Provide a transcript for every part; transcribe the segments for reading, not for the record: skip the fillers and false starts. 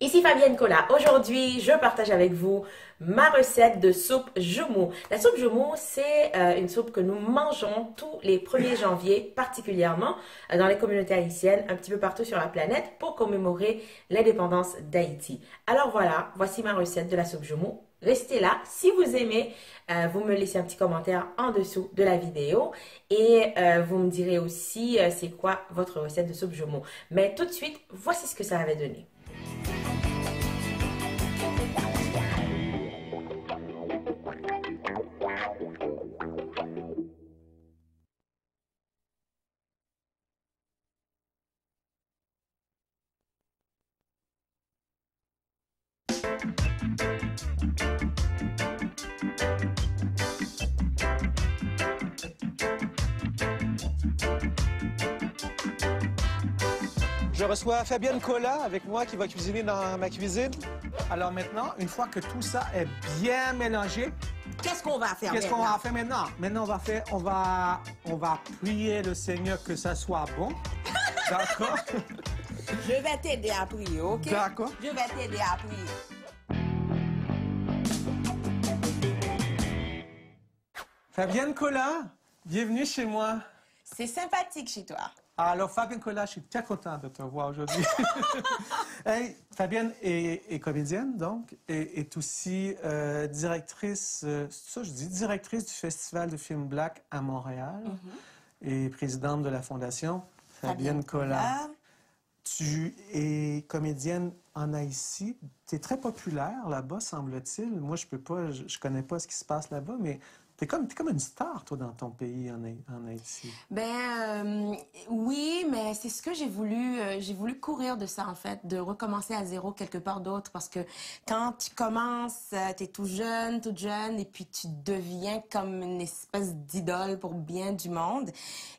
Ici Fabienne Cola. Aujourd'hui, je partage avec vous ma recette de soupe joumou. La soupe joumou, c'est une soupe que nous mangeons tous les 1er janvier, particulièrement dans les communautés haïtiennes, un petit peu partout sur la planète, pour commémorer l'indépendance d'Haïti. Alors voilà, voici ma recette de la soupe joumou. Restez là. Si vous aimez, vous me laissez un petit commentaire en dessous de la vidéo et vous me direz aussi c'est quoi votre recette de soupe joumou. Mais tout de suite, voici ce que ça avait donné. Je reçois Fabienne Cola avec moi qui va cuisiner dans ma cuisine. Alors maintenant, une fois que tout ça est bien mélangé, qu'est-ce qu'on va faire qu'est-ce qu'on va faire maintenant? Maintenant, on va prier le Seigneur que ça soit bon. D'accord? Je vais t'aider à prier, OK? D'accord. Je vais t'aider à prier. Fabienne Cola, bienvenue chez moi. C'est sympathique chez toi. Alors, Fabienne Cola, je suis très content de te voir aujourd'hui. Hey, Fabienne est comédienne, donc, et est aussi directrice, ça je dis, directrice du Festival de films Black à Montréal et présidente de la Fondation Fabienne Cola. Tu es comédienne en Haïti. Tu es très populaire là-bas, semble-t-il. Moi, je peux pas, je connais pas ce qui se passe là-bas, mais t'es comme une star, toi, dans ton pays, en Haïti. Oui, mais c'est ce que j'ai voulu courir de ça, en fait, de recommencer à zéro quelque part d'autre, parce que quand tu commences, t'es tout jeune, toute jeune, et puis tu deviens comme une espèce d'idole pour bien du monde.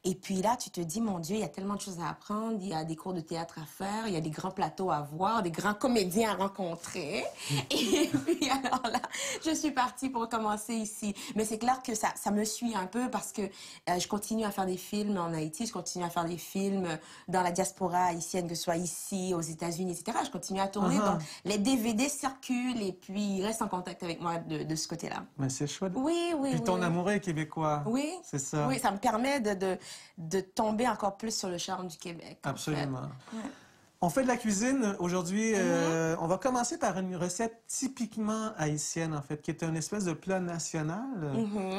Et puis là, tu te dis, mon Dieu, il y a tellement de choses à apprendre, il y a des cours de théâtre à faire, il y a des grands plateaux à voir, des grands comédiens à rencontrer. Et puis alors là, je suis partie pour commencer ici. Mais c'est clair que ça me suit un peu parce que je continue à faire des films en Haïti, je continue à faire des films dans la diaspora haïtienne, que ce soit ici, aux États-Unis, etc. Je continue à tourner, donc les DVD circulent et puis ils restent en contact avec moi de ce côté-là. Mais c'est chouette. Oui, oui, Puis ton amour est québécois. Oui. C'est ça. Oui, ça me permet de tomber encore plus sur le charme du Québec. Absolument. En fait. Ouais. On fait de la cuisine aujourd'hui. On va commencer par une recette typiquement haïtienne, en fait, qui est une espèce de plat national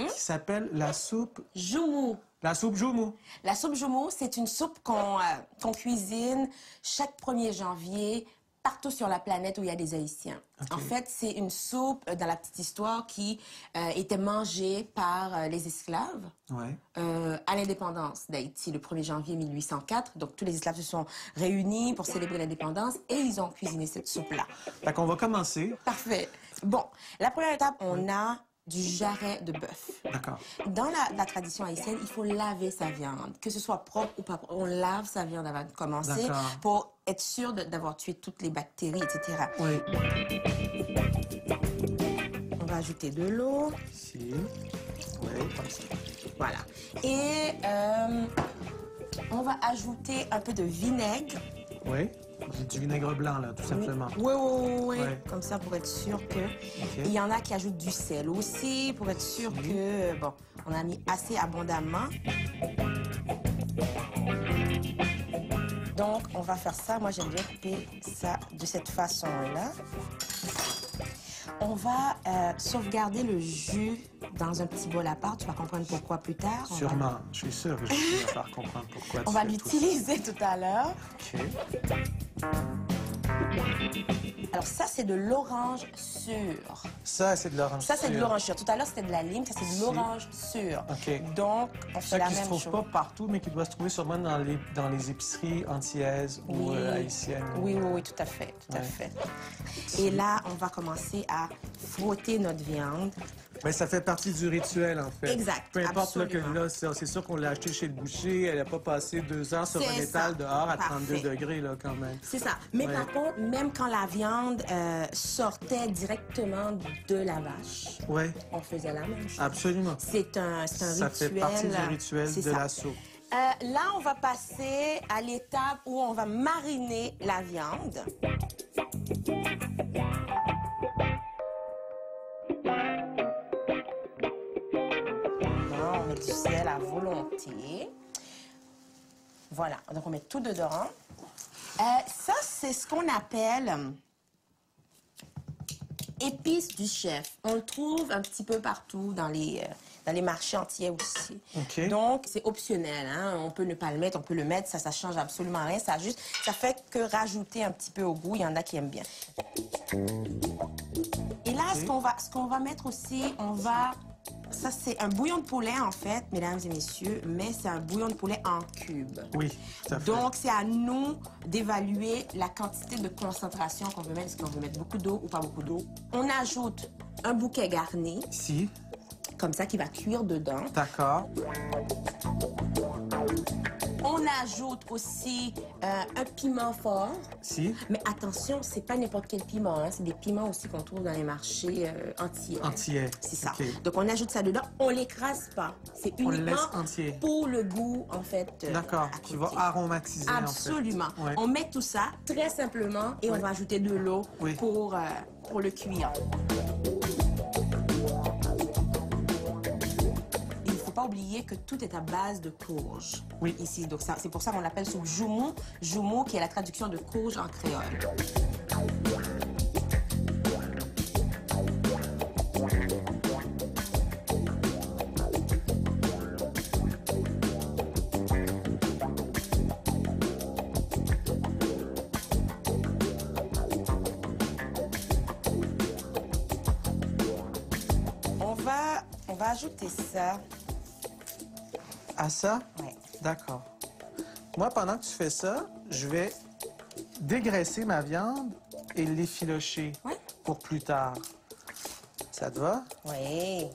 qui s'appelle la soupe... Joumou. La soupe joumou. La soupe joumou, c'est une soupe qu'on cuisine chaque 1er janvier partout sur la planète où il y a des Haïtiens. Okay. En fait, c'est une soupe, dans la petite histoire, qui était mangée par les esclaves à l'indépendance d'Haïti, le 1er janvier 1804. Donc, tous les esclaves se sont réunis pour célébrer l'indépendance et ils ont cuisiné cette soupe-là. Fait qu'on va commencer. Parfait. Bon, la première étape, on a du jarret de bœuf. D'accord. Dans la tradition haïtienne, il faut laver sa viande. Que ce soit propre ou pas propre, on lave sa viande avant de commencer pour être sûr d'avoir tué toutes les bactéries, etc. Oui. On va ajouter de l'eau. Ici. Oui, comme ça. Voilà. Et on va ajouter un peu de vinaigre. Oui. Du vinaigre blanc, là, tout simplement. Oui. Comme ça, pour être sûr que... Il y en a qui ajoutent du sel aussi, pour être sûr que, bon, on a mis assez abondamment. Donc, on va faire ça. Moi, j'aime bien couper ça de cette façon-là. On va sauvegarder le jus dans un petit bol à part. Tu vas comprendre pourquoi plus tard. Sûrement. Je suis sûr que je vais finir par comprendre pourquoi. On va l'utiliser tout à l'heure. OK. Alors ça, c'est de l'orange sûr. Ça, c'est de l'orange sûr. Ça, c'est de l'orange sûr. Tout à l'heure, c'était de la lime. Ça, c'est de l'orange sûr. OK. Donc, on fait la même chose. Ça qui ne se trouve pas partout, mais qui doit se trouver sûrement dans les épiceries antillaises ou haïtiennes. Oui, tout à fait. Tout à fait. Et là, on va commencer à frotter notre viande. Mais ça fait partie du rituel, en fait. Exact, peu importe là, que absolument. là, c'est sûr qu'on l'a acheté chez le boucher. Elle n'a pas passé 2 heures sur un étal dehors à 32 degrés, là, quand même. C'est ça. Mais par contre, même quand la viande sortait directement de la vache, on faisait la même chose. Absolument. C'est un rituel. Ça fait partie du rituel de la soupe. Là, on va passer à l'étape où on va mariner la viande. volonté. Voilà, donc on met tout dedans. Ça, c'est ce qu'on appelle épices du chef. On le trouve un petit peu partout dans les marchés entiers aussi. OK. Donc, c'est optionnel. Hein? On peut ne pas le mettre, on peut le mettre. Ça change absolument rien. Ça fait que rajouter un petit peu au goût. Il y en a qui aiment bien. Et là, ce qu'on va mettre aussi, ça, c'est un bouillon de poulet, en fait, mesdames et messieurs, mais c'est un bouillon de poulet en cubes. Oui, tout à fait. Donc, c'est à nous d'évaluer la quantité de concentration qu'on veut mettre. Est-ce qu'on veut mettre beaucoup d'eau ou pas beaucoup d'eau? On ajoute un bouquet garni, Ici, comme ça, qui va cuire dedans. d'accord. On ajoute aussi un piment fort. Ici, Mais attention, c'est pas n'importe quel piment. Hein. C'est des piments aussi qu'on trouve dans les marchés entiers. entier. C'est ça. OK. Donc, on ajoute ça dedans. On l'écrase pas. C'est On le uniquement laisse entier. pour le goût, en fait. D'accord, à qui va côté. aromatiser, Absolument. en fait. Ouais. On met tout ça très simplement et on va ajouter de l'eau Oui. pour le cuire. Il ne faut pas oublier que tout est à base de courge. Oui. Ici, donc c'est pour ça qu'on l'appelle soupe joumou. Joumou, qui est la traduction de courge en créole. On va ajouter ça. À ça? Ouais. D'accord. Moi, pendant que tu fais ça, je vais dégraisser ma viande et l'effilocher Ouais. pour plus tard. Ça te va? Oui.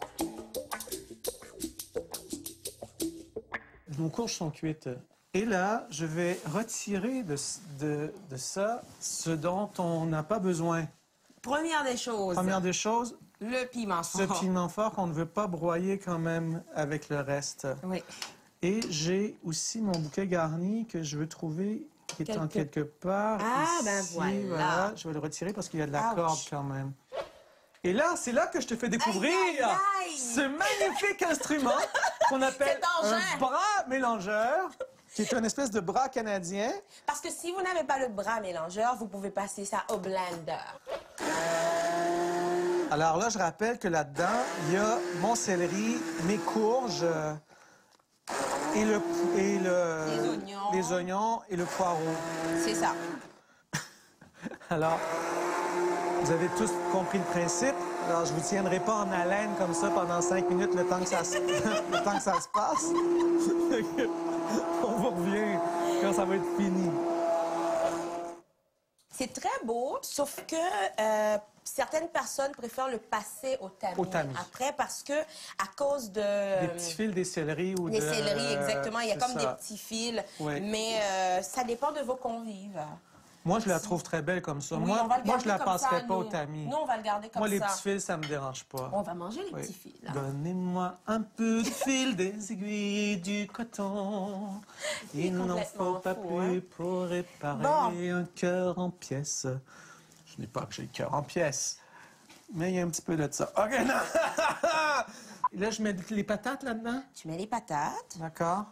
Nos courges sont cuites. Et là, je vais retirer de ça ce dont on n'a pas besoin. Première des choses. Première des choses, Le piment ce fort. piment fort qu'on ne veut pas broyer quand même avec le reste. Oui. Et j'ai aussi mon bouquet garni que je veux trouver qui est en quelque part. Ah, ici. ben voilà. Je vais le retirer parce qu'il y a de la Ouch. corde quand même. Et là, c'est là que je te fais découvrir Aïe, aïe, aïe. ce magnifique instrument qu'on appelle Cet engin. un bras mélangeur, qui est une espèce de bras canadien. Parce que si vous n'avez pas le bras mélangeur, vous pouvez passer ça au blender. Alors là, je rappelle que là-dedans, il y a mon céleri, mes courges Les oignons. les oignons et le poireau. C'est ça. Alors, vous avez tous compris le principe. Alors, je vous tiendrai pas en haleine comme ça pendant 5 minutes le temps que ça se, le temps que ça se passe. On vous revient quand ça va être fini. C'est très beau, sauf que certaines personnes préfèrent le passer au tamis. Au tamis. Après, parce que à cause de... Des petits fils, des céleris ou des de... céleris, exactement. Il y a c'est comme ça. des petits fils. Oui. Mais ça dépend de vos convives. Moi, je la trouve très belle comme ça. Oui, moi, on va le moi, garder je la comme passerai ça, pas au nous. tamis. Nous, on va le garder comme Moi, les ça. petits fils, ça me dérange pas. On va manger les Oui. petits fils. Là. Donnez-moi un peu de fil, des aiguilles, du coton. Il n'en complètement faut pas fou, plus hein. pour réparer Bon. un cœur en pièces. Je n'ai pas que j'ai le cœur en pièces, mais il y a un petit peu de ça. OK, non! Et là, je mets les patates là-dedans. Tu mets les patates, D'accord.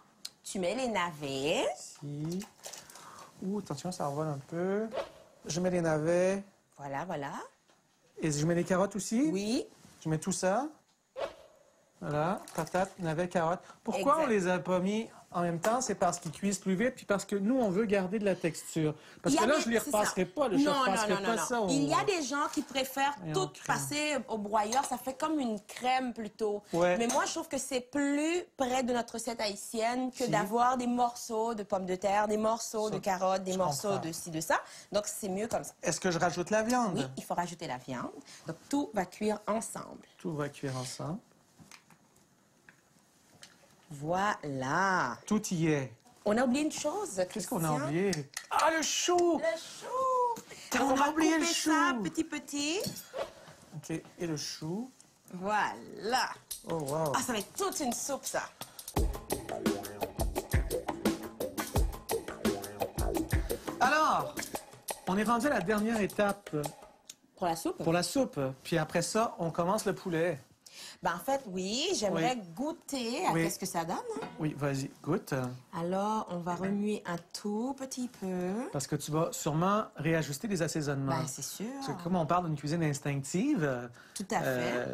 tu mets les navets. Ici. Ouh, attention, ça revole un peu. Je mets les navets. Voilà, voilà. Et je mets les carottes aussi. Oui. Je mets tout ça. Voilà, patates, navets, carottes. Pourquoi Exact. on les a pas mis en même temps? C'est parce qu'ils cuisent plus vite, puis parce que nous, on veut garder de la texture. Parce Il y que a là, des- je les c'est ça. repasserai pas. Là, je Non, repasserai non, non, pas non, ça. non. Il y a des gens qui préfèrent Et en tout crème. passer au broyeur. Ça fait comme une crème plutôt. Ouais. Mais moi, je trouve que c'est plus près de notre recette haïtienne que Si. d'avoir des morceaux de pommes de terre, des morceaux Ça, de carottes, des je morceaux comprends. de ci, de ça. Donc, c'est mieux comme ça. Est-ce que je rajoute la viande? Oui, il faut rajouter la viande. Donc, tout va cuire ensemble. Tout va cuire ensemble. Voilà. Tout y est. On a oublié une chose, Qu'est-ce qu'on a Christian. oublié? Ah, le chou! Le chou. Donc, On on a va oublié couper le chou. ça petit. OK, et le chou. Voilà. Oh, wow. Ah, ça va être toute une soupe, ça. Alors, on est rendu à la dernière étape Pour la soupe? pour la soupe. Puis après ça, on commence le poulet. Ben, en fait, oui, j'aimerais goûter à Oui. qu'est-ce que ça donne. Hein. Oui, vas-y, goûte. Alors, on va remuer un tout petit peu. Parce que tu vas sûrement réajuster les assaisonnements. Ben, c'est sûr. Parce que comme on parle d'une cuisine instinctive, Tout à fait.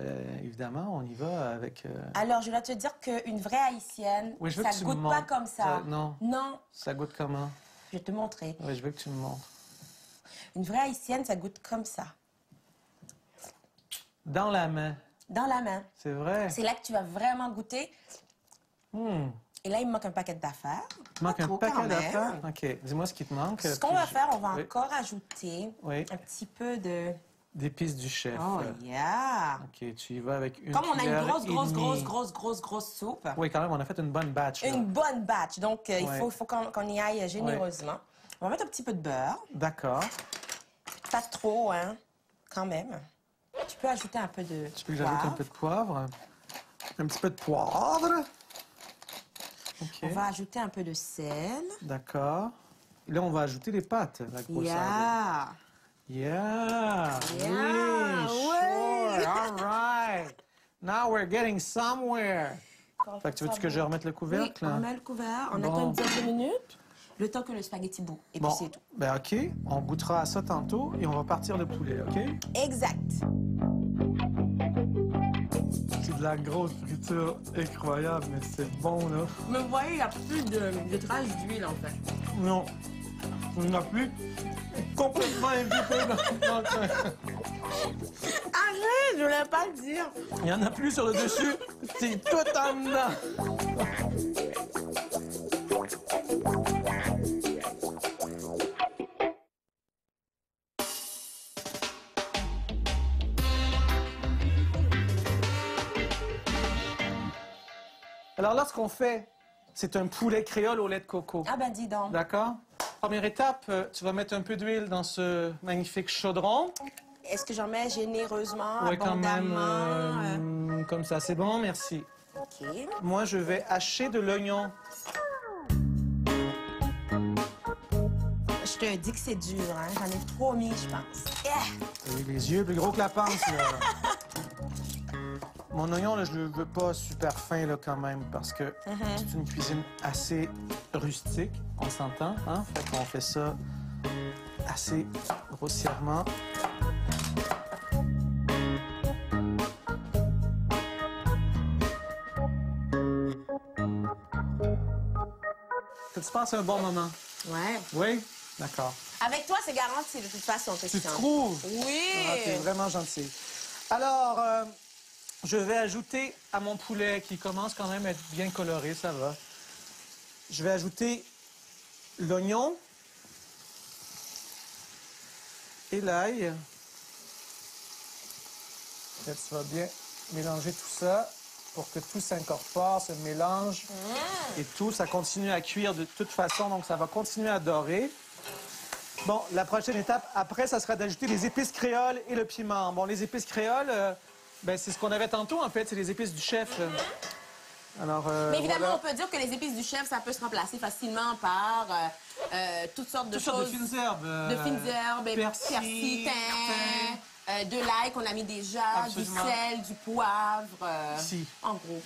évidemment, on y va avec... Alors, je dois te dire qu'une vraie haïtienne, Oui, je veux ça que tu me goûte pas montres. comme ça. Non, Non, ça goûte comment? je vais te montrer. Oui, je veux que tu me montres. Une vraie haïtienne, ça goûte comme ça. Dans la main, Dans la main. c'est vrai. C'est là que tu vas vraiment goûter. Et là, il me manque un paquet d'affaires. Il manque Pas un trop, paquet quand même. d'affaires. OK, dis-moi ce qui te manque. Ce qu'on puis va je- faire, on va Oui. encore ajouter Oui. un petit peu de... D'épices du chef. Oh, yeah! OK, tu y vas avec une Comme on a une cuillère grosse, et grosse, demie. grosse soupe, Oui, quand même, on a fait une bonne batch. Là. une bonne batch. Donc, il Ouais. faut qu'on y aille généreusement. On va mettre un petit peu de beurre. D'accord. Pas trop, hein, quand même. Tu peux ajouter un peu de Tu veux que j'ajoute un poivre. peu de poivre? Un petit peu de poivre. OK. On va ajouter un peu de sel. D'accord. Et là, on va ajouter les pâtes, la grosse Yeah! Yeah! Yeah, Oui, ouais. sure. All right. Now we're getting somewhere. Fait que tu veux-tu que je remette le Oui, couvercle? on met le couvert. On Bon. attend une dizaine de minutes. Le temps que le spaghetti bout. Et Bon, puis c'est tout. ben OK. On goûtera à ça tantôt et on va partir le poulet, OK? Exact. C'est de la grosse friture incroyable, mais c'est bon, là. Mais vous voyez, il n'y a plus de traces d'huile, en fait. Non. On n'a plus complètement invité dans le train. Arrête, je voulais pas le dire. Il n'y en a plus sur le dessus. C'est tout en dedans. Alors là, ce qu'on fait, c'est un poulet créole au lait de coco. Ah ben dis donc. D'accord? Première étape, tu vas mettre un peu d'huile dans ce magnifique chaudron. Est-ce que j'en mets généreusement, Oui, quand même, abondamment? comme ça. C'est bon, merci. OK. Moi, je vais hacher de l'oignon. Je te dis que c'est dur, hein. J'en ai promis, je pense. Oui, les yeux plus gros que la panse, là. Mon oignon, là, je le veux pas super fin, là, quand même, parce que c'est une cuisine assez rustique, on s'entend, hein? Fait qu'on fait ça assez grossièrement. Que tu passes un bon moment? Ouais. Oui? D'accord. Avec toi, c'est garanti de toute façon, Tu Christian. trouves? Oui. Ah, t'es vraiment gentil. Alors, je vais ajouter à mon poulet, qui commence quand même à être bien coloré, ça va. Je vais ajouter l'oignon et l'ail. Là, tu vas bien mélanger tout ça pour que tout s'incorpore, se mélange. Et tout, ça continue à cuire de toute façon, donc ça va continuer à dorer. Bon, la prochaine étape, après, ça sera d'ajouter les épices créoles et le piment. Bon, les épices créoles, ben, c'est ce qu'on avait tantôt, en fait. C'est les épices du chef. Alors, Mais évidemment, voilà. on peut dire que les épices du chef, ça peut se remplacer facilement par toutes sortes de Toutes sortes choses. de fines herbes. De fines herbes, persil, persil, thym, de l'ail qu'on a mis déjà, Absolument. du sel, du poivre. Si. En gros.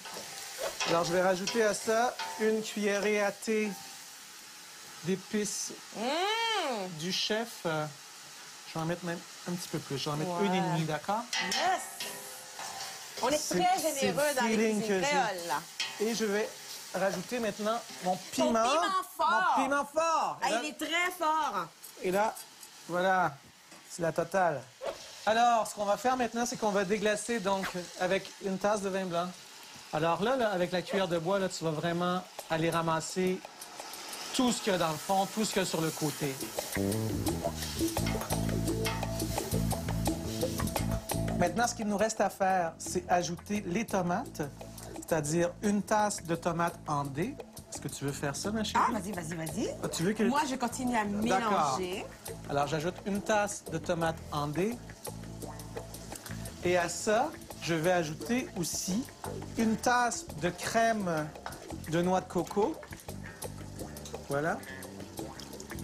Alors, je vais rajouter à ça une cuillerée à thé d'épices du chef. Je vais en mettre même un petit peu plus. Je vais en mettre Ouais. une et demie, d'accord? Yes! On est C'est- très c'est généreux le dans les feeling cuisines que j'ai. créoles, là. Et je vais rajouter maintenant mon piment. piment fort. Mon piment fort. Ah, Là- il est très fort. Et là, voilà, c'est la totale. Alors, ce qu'on va faire maintenant, c'est qu'on va déglacer donc avec une tasse de vin blanc. Alors là, avec la cuillère de bois, là, tu vas vraiment aller ramasser tout ce qu'il y a dans le fond, tout ce qu'il y a sur le côté. Maintenant, ce qu'il nous reste à faire, c'est ajouter les tomates, c'est-à-dire une tasse de tomates en dés. Est-ce que tu veux faire ça, ma chérie? Ah, vas-y. Ah, tu veux que... Moi, je continue à D'accord. mélanger. Alors, j'ajoute une tasse de tomates en dés. Et à ça, je vais ajouter aussi une tasse de crème de noix de coco. Voilà.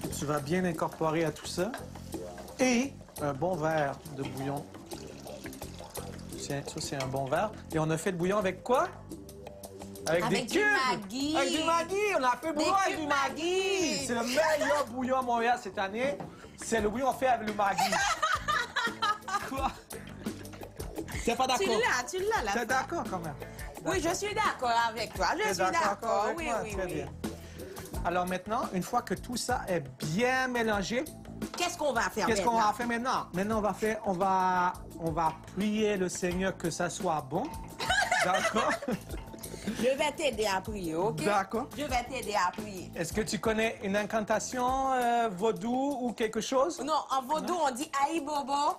Que tu vas bien incorporer à tout ça. Et un bon verre de bouillon du Tiens, ça, c'est un bon verre. Et on a fait le bouillon avec quoi? Avec des du cubes! Maggi. Avec du Maggi! On a fait le bouillon avec cubes du Maggi! Maggi. C'est le meilleur bouillon à Montréal cette année. C'est le bouillon fait avec le Maggi. Quoi? T'es pas d'accord? Tu l'as, là. T'es d'accord quand même? Oui, je suis d'accord avec toi. Je T'es suis d'accord d'accord. avec Oui, moi? oui, Très oui. bien. Alors maintenant, une fois que tout ça est bien mélangé, Qu'est-ce qu'on va faire qu'est-ce qu'on maintenant? va faire maintenant? Maintenant, on va prier le Seigneur que ça soit bon. D'accord? Je vais t'aider à prier, OK? D'accord. Je vais t'aider à prier. Est-ce que tu connais une incantation vaudou ou quelque chose? Non, en vaudou, on dit aïe bobo.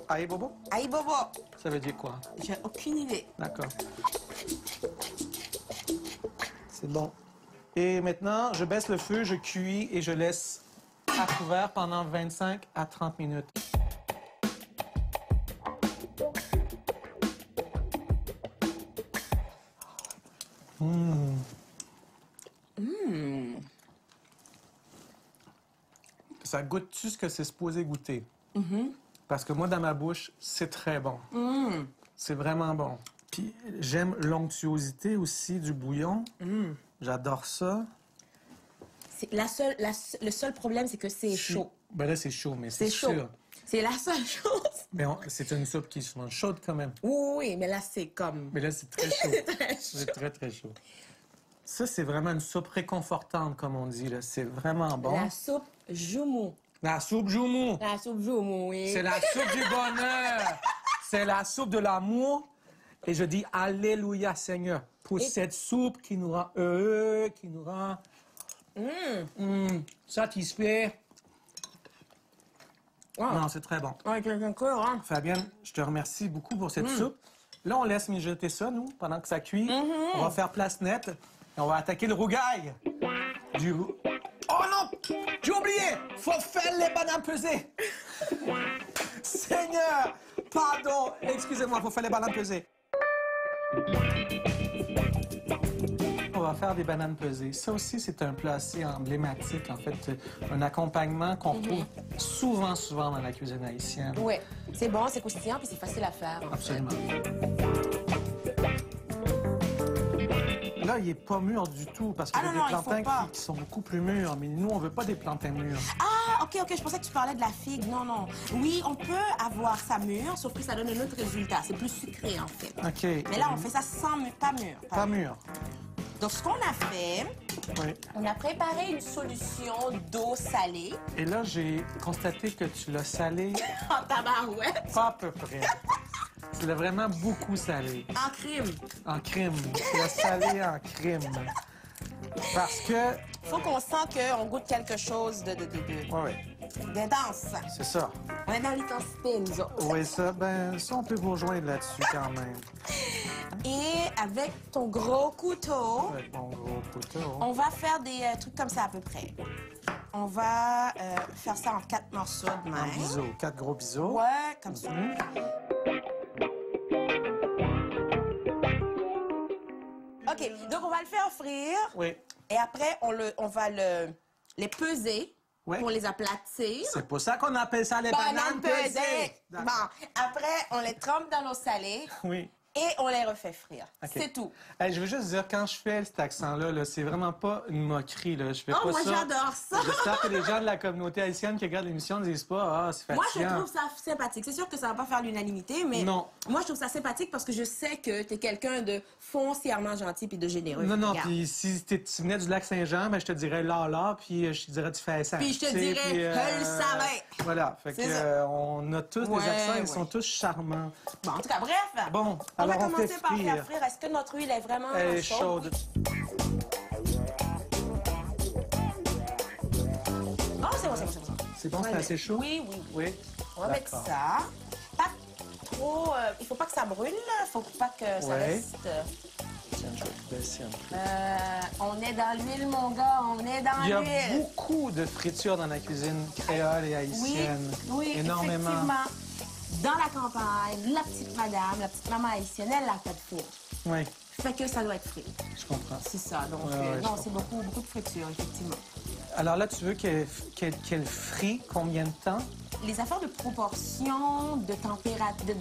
Aïe, Bobo? Aïe bobo. Ça veut dire quoi? J'ai aucune idée. D'accord. C'est bon. Et maintenant, je baisse le feu, je cuis et je laisse à couvert pendant 25 à 30 minutes. Ça goûte-tu ce que c'est supposé goûter? Parce que moi, dans ma bouche, c'est très bon. C'est vraiment bon. Puis j'aime l'onctuosité aussi du bouillon. J'adore ça. Le seul problème, c'est que c'est chaud. Ben là, c'est chaud, mais C'est c'est chaud. sûr. C'est la seule chose. Mais c'est une soupe qui se mange chaude quand même. Oui, mais là, c'est comme... Mais là, c'est très chaud. Très chaud. C'est très, très chaud. Ça, c'est vraiment une soupe réconfortante, comme on dit. Là. C'est vraiment bon. La soupe joumou. La soupe joumou. La soupe joumou, oui. C'est la soupe du bonheur. C'est la soupe de l'amour. Et je dis Alléluia, Seigneur, pour cette soupe qui nous rend heureux, qui nous rend satisfait. Non, c'est très bon. Ouais, quelqu'un court, hein? Fabienne, je te remercie beaucoup pour cette soupe. Là, on laisse mijoter ça, nous, pendant que ça cuit. On va faire place nette et on va attaquer le rougail. Oh non! J'ai oublié! Faut faire les bananes pesées! Seigneur! Pardon! Excusez-moi, faut faire les bananes pesées. On va faire des bananes pesées. Ça aussi, c'est un plat assez emblématique, en fait. Un accompagnement qu'on retrouve souvent dans la cuisine haïtienne. Oui. C'est bon, c'est croustillant, puis c'est facile à faire. en fait. Absolument. Là, il n'est pas mûr du tout, parce qu'il y a non, des non, il faut plantains pas. qui sont beaucoup plus mûrs. Mais nous, on veut pas des plantains mûrs. Ah, OK, je pensais que tu parlais de la figue. Non, non. Oui, on peut avoir ça mûr, sauf que ça donne un autre résultat. C'est plus sucré, en fait. OK. Mais là, on fait ça sans mûr, pas mûr. Pas mûr. Donc, ce qu'on a fait, Oui. on a préparé une solution d'eau salée Et là, j'ai constaté que tu l'as salé en tabarouette, pas à peu près. Tu l'as vraiment beaucoup salé. en crème. En crème. Tu l'as salé en crème. Parce que... Faut qu'on sente qu'on goûte quelque chose Oui, d'intense. c'est ça. On est dans l'intensité, nous autres. Oui, ça, on peut vous rejoindre là-dessus quand même. Et avec ton gros couteau, Avec mon gros couteau. on va faire des trucs comme ça à peu près. On va faire ça en 4 morceaux de En même. biseau. 4 gros biseaux. Ouais, comme ça. OK, donc on va le faire frire. Oui. Et après, on va les peser Ouais. pour les aplatir. C'est pour ça qu'on appelle ça les bananes pesées. Bon, après, on les trempe dans l'eau salée Oui. et on les refait frire. OK. C'est tout. Hey, je veux juste dire, quand je fais cet accent-là, -là, c'est vraiment pas une moquerie. Là. Je fais Oh, pas moi, ça. j'adore ça. J'espère que les gens de la communauté haïtienne qui regardent l'émission ne disent pas « Ah, c'est Moi, je fatigant. trouve ça sympathique. C'est sûr que ça va pas faire l'unanimité, mais Non. moi, je trouve ça sympathique parce que je sais que tu es quelqu'un de foncièrement gentil puis de généreux. Non, non, Regarde. puis si tu venais du lac Saint-Jean, ben, je te dirais là, puis je te dirais tu fais ça. Puis je te dirais, je le savais. Voilà, fait que C'est ça. on a tous Ouais, des accents, ils ouais. sont tous charmants. Bon, en tout cas, bref. Bon, on va alors on commencer fait par frire. faire frire. Est-ce que notre huile est vraiment Elle est chaude? chaude. Oh, c'est bon, c'est bon, c'est bon. C'est bon, c'est Ouais, assez chaud? Oui, oui. Oui. On va mettre D'accord. ça. Pas trop... il faut pas que ça brûle, il faut pas que ça Ouais. reste... Tiens, je vais te baisser un peu. on est dans l'huile, mon gars, on est dans Il y a l'huile. beaucoup de friture dans la cuisine créole et Oui, haïtienne. oui, Énormément. effectivement. Dans la campagne, la petite madame, la petite maman haïtienne, elle n'a pas de four. Oui, Fait que ça doit être frit. je comprends. C'est ça. Donc, Ouais, ouais, non, je c'est beaucoup de friture, effectivement. Alors là, tu veux qu'elle frit combien de temps? les affaires de proportion, de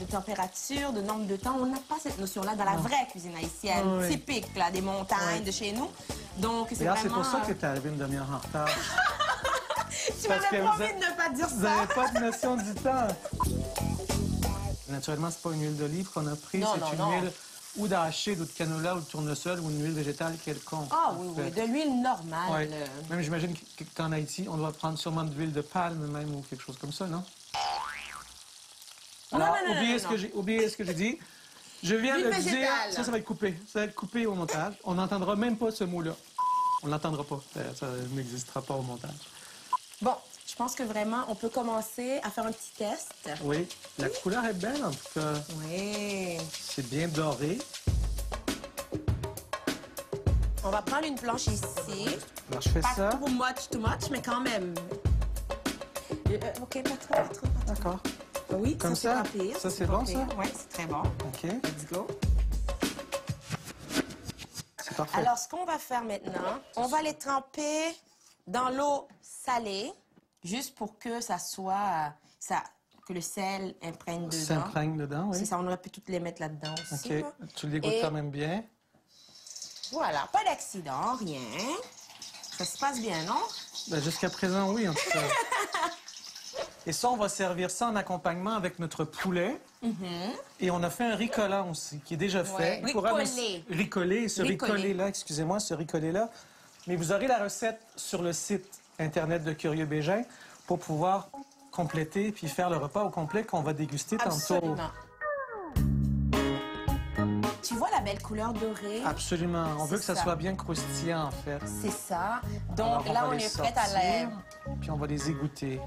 température, de nombre de temps, on n'a pas cette notion-là dans la vraie cuisine haïtienne, Oui. typique là, des montagnes de chez nous. Donc, c'est Regarde, vraiment... c'est pour ça que tu es arrivé une demi-heure en retard. Tu parce que m'avais vous promis êtes- de ne pas dire Vous ça. n'avez pas de notion du temps. Naturellement, c'est pas une huile d'olive qu'on a prise, Non, c'est non, une non. huile ou d'arachide ou de canola ou de tournesol ou une huile végétale quelconque. Ah en oui, fait. oui, de l'huile normale. Ouais. Même j'imagine qu'en Haïti, on doit prendre sûrement de l'huile de palme même ou quelque chose comme ça, non? Non, Alors, non, non, oubliez non, ce non. que oubliez ce que j'ai dit. Je viens de L'huile dire... végétale. Ça va être coupé. Ça va être coupé au montage. On n'entendra même pas ce mot-là. On l'entendra pas. Ça n'existera pas au montage. Bon, je pense que vraiment, on peut commencer à faire un petit test. Oui, la couleur est belle en tout cas. Oui. C'est bien doré. On va prendre une planche ici. Alors, je fais Pas ça. trop much, mais quand même. OK, pas trop, pas trop. D'accord. Oui, Comme c'est ça? pas pire. Ça, c'est pas bon, pire. ça? Oui, c'est très bon. OK. Let's go. C'est parfait. Alors, ce qu'on va faire maintenant, on va les tremper dans l'eau salée, juste pour que ça soit... que le sel imprègne dedans. Ça imprègne dedans, oui. C'est ça, on aurait pu toutes les mettre là-dedans aussi. OK. là. Tu l'égouttes Et- quand même bien. Voilà, pas d'accident, rien. Ça se passe bien, non? Ben, jusqu'à présent, oui, en tout cas. Et ça, on va servir ça en accompagnement avec notre poulet. Et on a fait un ricola aussi, qui est déjà fait. Ouais. Il faudra Ricolé. Ricolé, ce Ricolé. ricolé-là, excusez-moi, ce ricolé-là. Mais vous aurez la recette sur le site Internet de Curieux Bégin pour pouvoir compléter puis faire le repas au complet qu'on va déguster tantôt. Absolument. Tu vois la belle couleur dorée? Absolument. On veut que ça ça. soit bien croustillant, en fait. C'est ça. Alors, Donc là, va on les est prête à sortir, l'air. Puis on va les égoutter.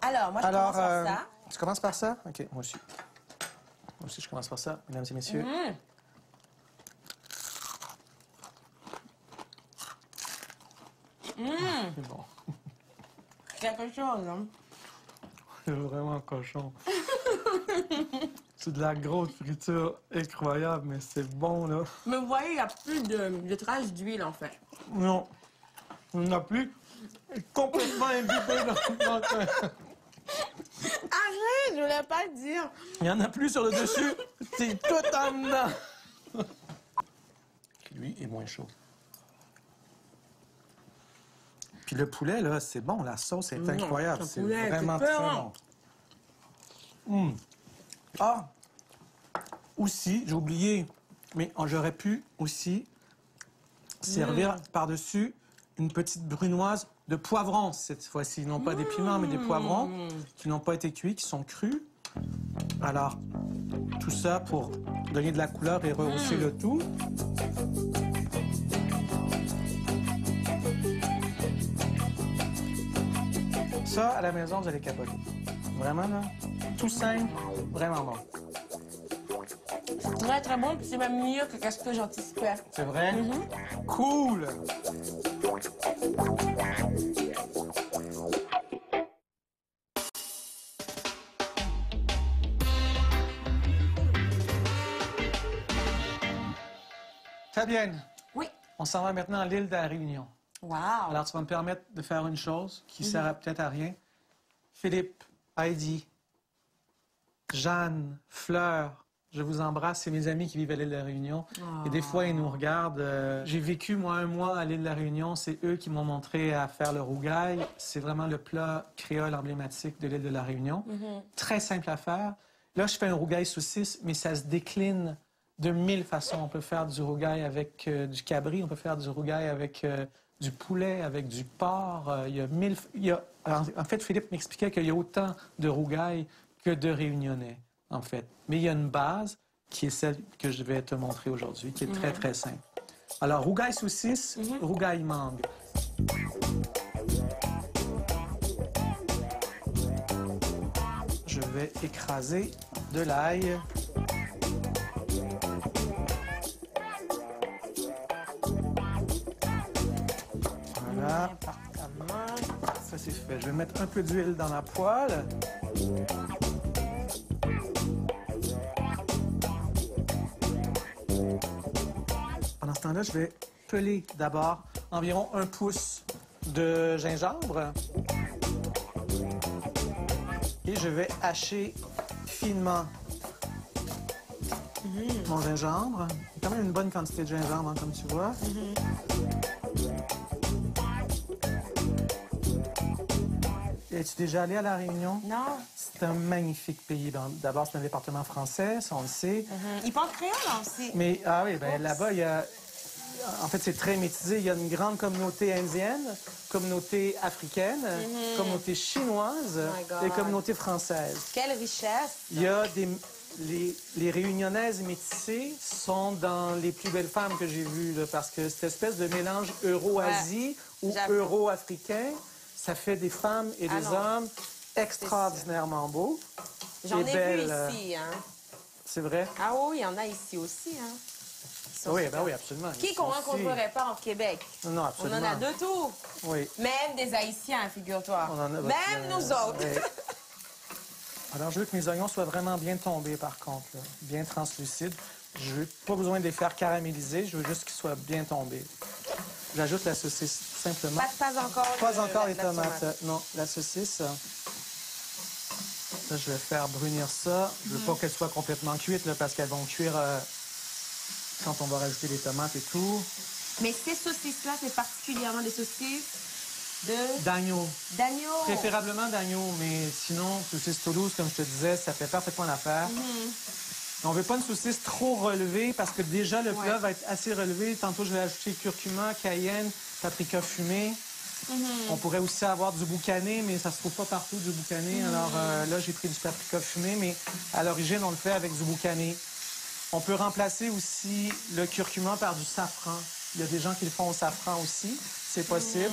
Alors, moi, je commence par ça. tu commences par ça? OK, moi aussi. Moi aussi, je commence par ça, mesdames et messieurs. C'est bon. Quelque chose, hein? C'est vraiment cochon. C'est de la grosse friture incroyable, mais c'est bon, là. Mais vous voyez, il n'y a plus de traces d'huile, en fait. Non, on n'a plus complètement imbibé dans le... Arrête, je voulais pas le dire. Il n'y en a plus sur le dessus. C'est tout en dedans. Qui, lui, est moins chaud. Puis le poulet, là, c'est bon. La sauce est incroyable. le C'est poulet, vraiment c'est très peur. bon. Ah! Aussi, j'ai oublié, mais j'aurais pu aussi servir par-dessus une petite brunoise de poivrons cette fois-ci. Non pas des piments, mais des poivrons qui n'ont pas été cuits, qui sont crus. Alors, tout ça pour donner de la couleur et rehausser le tout. Ça, à la maison, vous allez capoter. Vraiment, là, tout simple, vraiment bon. Très, très bon, puis c'est même mieux que ce que j'anticipais. C'est vrai? Cool! Fabienne, Oui. on s'en va maintenant à l'île de la Réunion. Wow. Alors, tu vas me permettre de faire une chose qui sert peut-être à rien. Philippe, Heidi, Jeanne, Fleur, je vous embrasse. C'est mes amis qui vivent à l'île de la Réunion. Et des fois, ils nous regardent. J'ai vécu, moi, 1 mois à l'île de la Réunion. C'est eux qui m'ont montré à faire le rougail. C'est vraiment le plat créole emblématique de l'île de la Réunion. Très simple à faire. Là, je fais un rougail saucisse, mais ça se décline de 1000 façons. On peut faire du rougail avec du cabri, on peut faire du rougail avec du poulet, avec du porc. Il y a 1000... En fait, Philippe m'expliquait qu'il y a autant de rougail que de réunionnais, en fait. Mais il y a une base qui est celle que je vais te montrer aujourd'hui, qui est très, très simple. Alors, rougail saucisse, rougail mangue. Je vais écraser de l'ail. Voilà. Ça, c'est fait. Je vais mettre un peu d'huile dans la poêle. Pendant ce temps-là, je vais peler d'abord environ 1 pouce de gingembre. Et je vais hacher finement mon gingembre. Il y a quand même une bonne quantité de gingembre, hein, comme tu vois. Es-tu déjà allé à La Réunion? Non. C'est un magnifique pays. D'abord, c'est un département français, ça on le sait. Ils parlent créole aussi. Mais, ah oui, ben là-bas, il y a... En fait, c'est très métisé. Il y a une grande communauté indienne, communauté africaine, communauté chinoise my God. et communauté française. Quelle richesse. Il y a des... Les réunionnaises métissées sont dans les plus belles femmes que j'ai vues, là, parce que cette espèce de mélange euro-Asie ou j'avoue. euro-africain, ça fait des femmes et des non. hommes extraordinairement beaux. J'en et ai belles, vu ici, hein. C'est vrai? Ah oui, il y en a ici aussi, hein. Ils sont Oui, super. ben oui, absolument. Qui qu'on rencontrerait pas en Québec? Non, On absolument. en a de tout. Oui. Même des Haïtiens, figure-toi. On en a Même nous autres. oui. Alors, je veux que mes oignons soient vraiment bien tombés, par contre, là. Bien translucides. Je veux pas besoin de les faire caraméliser, je veux juste qu'ils soient bien tombés. J'ajoute la saucisse, tout simplement. Pas encore. Pas le- encore la- les la tomates. tomate. Non, la saucisse. Là, je vais faire brunir ça. Je veux pas qu'elles soient complètement cuites, là, parce qu'elles vont cuire quand on va rajouter les tomates et tout. Mais ces saucisses-là, c'est particulièrement des saucisses D'agneau. d'agneau. Préférablement d'agneau, mais sinon, saucisse Toulouse, comme je te disais, ça fait parfaitement l'affaire. On veut pas une saucisse trop relevée parce que déjà le plat va être assez relevé. Tantôt, je vais ajouter curcuma, cayenne, paprika fumé. On pourrait aussi avoir du boucané, mais ça se trouve pas partout du boucané. Alors là, j'ai pris du paprika fumé, mais à l'origine, on le fait avec du boucané. On peut remplacer aussi le curcuma par du safran. Il y a des gens qui le font au safran aussi. C'est possible.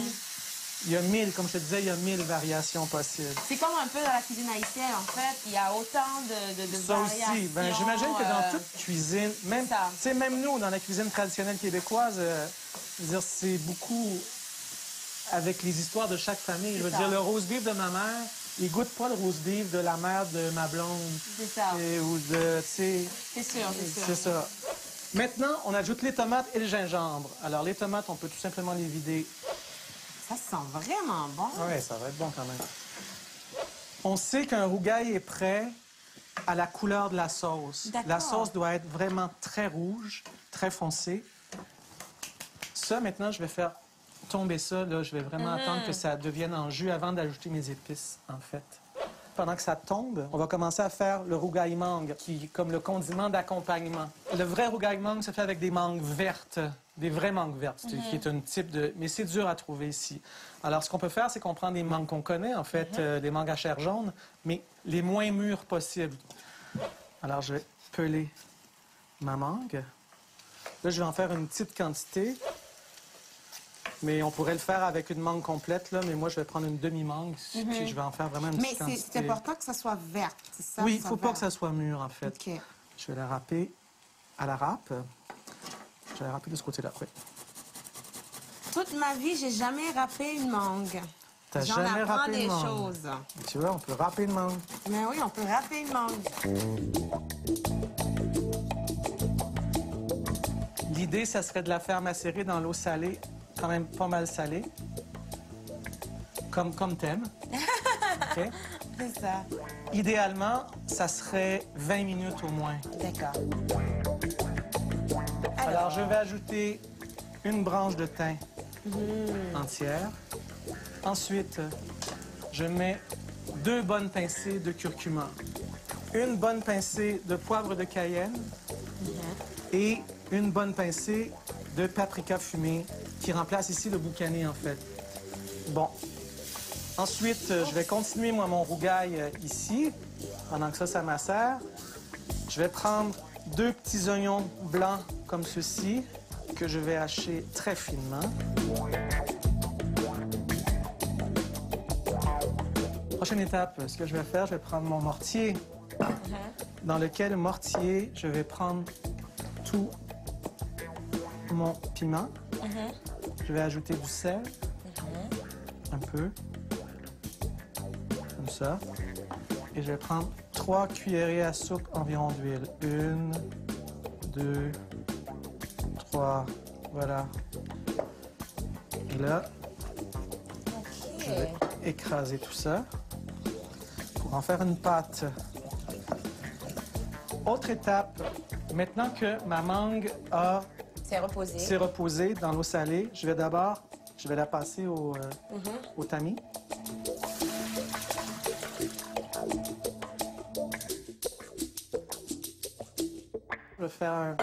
Il y a 1000, comme je te disais, il y a 1000 variations possibles. C'est comme un peu dans la cuisine haïtienne, en fait. Il y a autant de Ça variations. aussi, ben, j'imagine que dans toute cuisine, même, ça. tu sais, même nous, dans la cuisine traditionnelle québécoise, je veux dire, c'est beaucoup avec les histoires de chaque famille. Je veux ça. dire, le roast beef de ma mère, il goûte pas le roast beef de la mère de ma blonde. C'est ça. Ou de, tu sais, C'est sûr, c'est sûr. c'est ça. Maintenant, on ajoute les tomates et le gingembre. Alors, les tomates, on peut tout simplement les vider. Ça sent vraiment bon. Oui, ça va être bon quand même. On sait qu'un rougail est prêt à la couleur de la sauce. D'accord. La sauce doit être vraiment très rouge, très foncée. Ça, maintenant, je vais faire tomber ça. Là. Je vais vraiment attendre que ça devienne en jus avant d'ajouter mes épices, en fait. Pendant que ça tombe, on va commencer à faire le rougail mangue, qui est comme le condiment d'accompagnement. Le vrai rougail mangue se fait avec des mangues vertes, des vraies mangues vertes, qui est un type de... Mais c'est dur à trouver ici. Alors, ce qu'on peut faire, c'est qu'on prend des mangues qu'on connaît, en fait, des mangues à chair jaune, mais les moins mûres possibles. Alors, je vais peler ma mangue. Là, je vais en faire une petite quantité. Mais on pourrait le faire avec une mangue complète, là. Mais moi, je vais prendre une demi-mangue, puis je vais en faire vraiment une Mais petite quantité. c'est important que ça soit vert, c'est ça? Oui, il ne faut pas que ça soit mûr, en fait. OK. Je vais la râper à la râpe. Je vais la râper de ce côté-là, oui. Toute ma vie, j'ai jamais râpé une mangue. T'as J'en jamais apprends râpé des une mangue. choses. Tu vois, on peut râper une mangue. Mais oui, on peut râper une mangue. L'idée, ça serait de la faire macérer dans l'eau salée, quand même pas mal salée. Comme t'aimes. OK? C'est ça. Idéalement, ça serait 20 minutes au moins. D'accord. Alors, je vais ajouter une branche de thym entière. Ensuite, je mets 2 bonnes pincées de curcuma, une bonne pincée de poivre de Cayenne et une bonne pincée de paprika fumé qui remplace ici le boucané, en fait. Bon. Ensuite, je vais continuer, moi, mon rougail ici, pendant que ça macère. Je vais prendre 2 petits oignons blancs comme ceci, que je vais hacher très finement. Prochaine étape, ce que je vais faire, je vais prendre mon mortier, dans lequel mortier, je vais prendre tout mon piment. Je vais ajouter du sel, un peu, comme ça. Et je vais prendre 3 cuillerées à soupe environ d'huile. 1, 2, 3, voilà. Et là, OK. je vais écraser tout ça pour en faire une pâte. Autre étape, maintenant que ma mangue C'est reposé. s'est reposée dans l'eau salée, je vais la passer au tamis. Je vais faire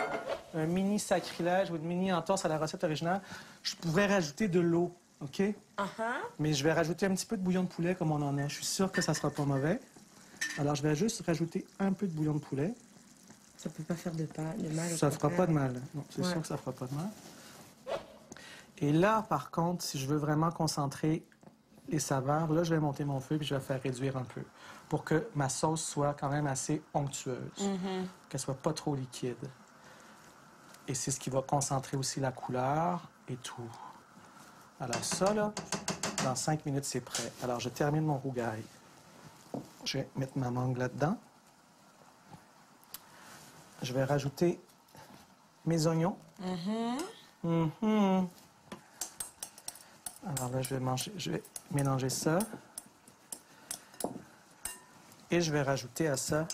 un mini sacrilège ou une mini entorse à la recette originale. Je pourrais rajouter de l'eau, OK? Mais je vais rajouter un petit peu de bouillon de poulet comme on en a. Je suis sûre que ça sera pas mauvais. Alors, je vais juste rajouter un peu de bouillon de poulet. Ça peut pas faire de mal. Ça ne fera pas de mal. Non, c'est sûr que ça ne fera pas de mal. Et là, par contre, si je veux vraiment concentrer les saveurs, là, je vais monter mon feu et je vais faire réduire un peu pour que ma sauce soit quand même assez onctueuse, qu'elle soit pas trop liquide. Et c'est ce qui va concentrer aussi la couleur et tout. Alors ça, là, dans 5 minutes, c'est prêt. Alors, je termine mon rougail. Je vais mettre ma mangue là-dedans. Je vais rajouter mes oignons. Alors là, je vais mélanger ça. Et je vais rajouter à ça...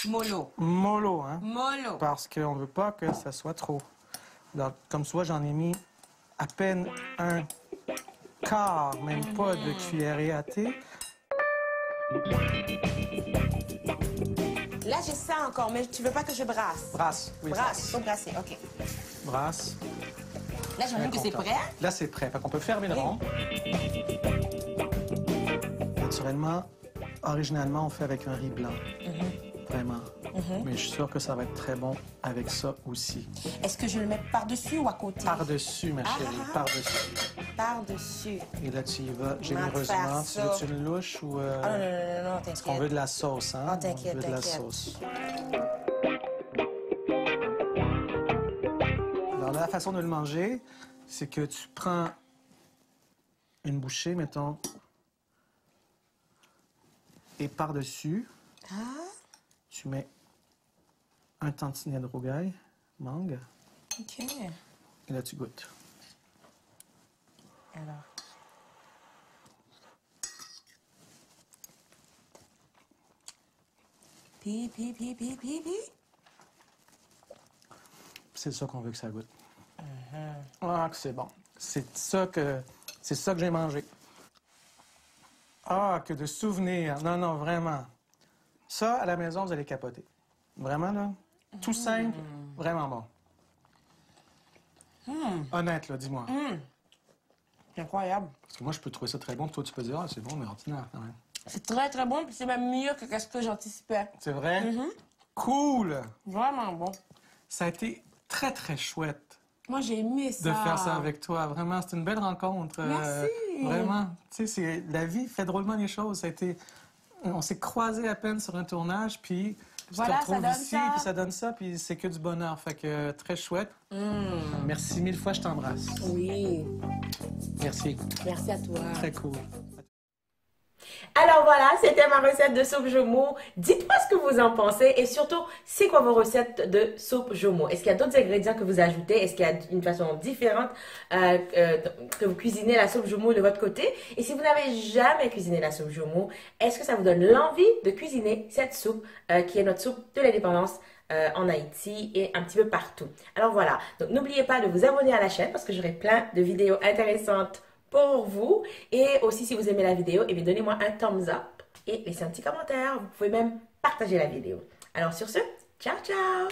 Mollo. Mollo, hein? Mollo. Parce qu'on ne veut pas que ça soit trop. Alors, comme tu vois, j'en ai mis à peine un quart, même pas de cuillerée à thé. Là, j'ai ça encore, mais tu veux pas que je brasse? Brasse, oui. Brasse, faut brasser, OK. Brasse. Là, j'imagine que c'est prêt. Là, c'est prêt. Fait qu'on peut fermer le rond. Naturellement, originalement, on fait avec un riz blanc. Vraiment. Mais je suis sûre que ça va être très bon avec ça aussi. Est-ce que je le mets par-dessus ou à côté? Par-dessus, ma chérie, par-dessus. Par-dessus. Et là, tu y vas faire généreusement. Tu ça. veux-tu une louche ou... Ah non, Parce qu'on veut t'inquiète. de la sauce, hein? Ah, t'inquiète, On veut de la t'inquiète. sauce. Alors, la façon de le manger, c'est que tu prends une bouchée, mettons, et par-dessus, tu mets un tantinet de rougail, mangue, OK. et là, tu goûtes. Alors. Pi. C'est ça qu'on veut que ça goûte. Ah, que c'est bon. C'est ça que j'ai mangé. Ah, que de souvenirs. Non, non, vraiment. Ça, à la maison, vous allez capoter. Vraiment, là. Tout simple, vraiment bon. Honnête, là, dis-moi. C'est incroyable. Parce que moi, je peux trouver ça très bon, puis toi, tu peux dire, ah, c'est bon, mais ordinaire, quand même. C'est très, très bon, puis c'est même mieux que ce que j'anticipais. C'est vrai? Cool! Vraiment bon. Ça a été très, très chouette Moi, j'ai aimé ça. de faire ça avec toi. Vraiment, c'est une belle rencontre. Merci. Vraiment. Tu sais, la vie fait drôlement les choses. Ça a été... On s'est croisés à peine sur un tournage, puis tu Voilà, te retrouves ça donne ici, ça. puis ça donne ça, puis c'est que du bonheur. Fait que très chouette. Merci 1000 fois, je t'embrasse. Oui. Merci. Merci à toi. Très cool. Alors voilà, c'était ma recette de soupe Jomo. Dites-moi ce que vous en pensez et surtout, c'est quoi vos recettes de soupe Jomo? Est-ce qu'il y a d'autres ingrédients que vous ajoutez? Est-ce qu'il y a une façon différente que vous cuisinez la soupe Jomo de votre côté? Et si vous n'avez jamais cuisiné la soupe Jomo, est-ce que ça vous donne l'envie de cuisiner cette soupe qui est notre soupe de l'indépendance en Haïti et un petit peu partout? Alors voilà, donc n'oubliez pas de vous abonner à la chaîne parce que j'aurai plein de vidéos intéressantes pour vous. Et aussi, si vous aimez la vidéo, eh bien, donnez-moi un thumbs up et laissez un petit commentaire. Vous pouvez même partager la vidéo. Alors sur ce, ciao, ciao!